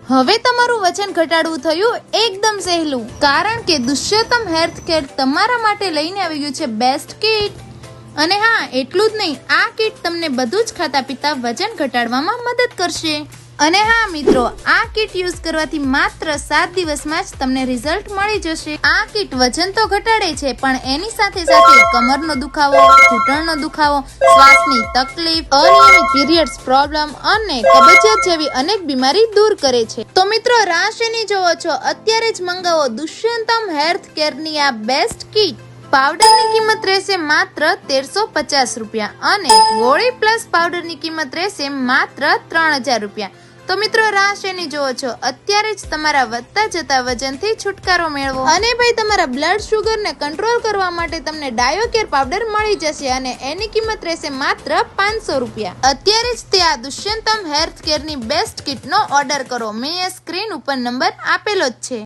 હવે તમારું વજન ઘટાડવું થયું એકદમ સહેલું, કારણ કે દુષ્યંતમ હેલ્થ કેર તમારા માટે લઈને આવી ગયું છે બેસ્ટ કિટ. અને હા, એટલું જ નહીં, આ કિટ તમને બધું જ ખાતા પીતા વજન ઘટાડવામાં મદદ કરશે. અને હા મિત્રો, આ કિટ યુઝ કરવાથી માત્ર 7 દિવસમાં જ તમને રિઝલ્ટ મળી જશે. આ કિટ વજન તો ઘટાડે છે, પણ એની સાથે સાથે કમરનો દુખાવો, ઘૂંટણનો દુખાવો, શ્વાસની તકલીફ, અનિયમિત પીરિયડ્સ પ્રોબ્લેમ અને કબજિયાત જેવી અનેક બીમારી દૂર કરે છે. તો મિત્રો, રાહ શેની જોવો છો? અત્યારે જ મંગાવો દુષ્યંતમ હેલ્થ કેરની આ બેસ્ટ કિટ. પાવડરની કિંમત રહેશે માત્ર 1350 રૂપિયા અને ગોળી પ્લસ પાવડરની કિંમત રહેશે માત્ર 3000 રૂપિયા. તો મિત્રો, રાહ શેની જોવો છો? અત્યારે જ તમારા વધતા જતા વજનથી છુટકારો મેળવો. અને ભાઈ, તમારા બ્લડ શુગરને કંટ્રોલ કરવા માટે તમને ડાયોકેર પાવડર મળી જશે અને એની કિંમત રહેશે માત્ર 500 રૂપિયા. અત્યારે જ તે આ દુષ્યંતમ હેલ્થ કેરની બેસ્ટ કિટનો ઓર્ડર કરો. મેં સ્ક્રીન ઉપર નંબર આપેલો જ છે.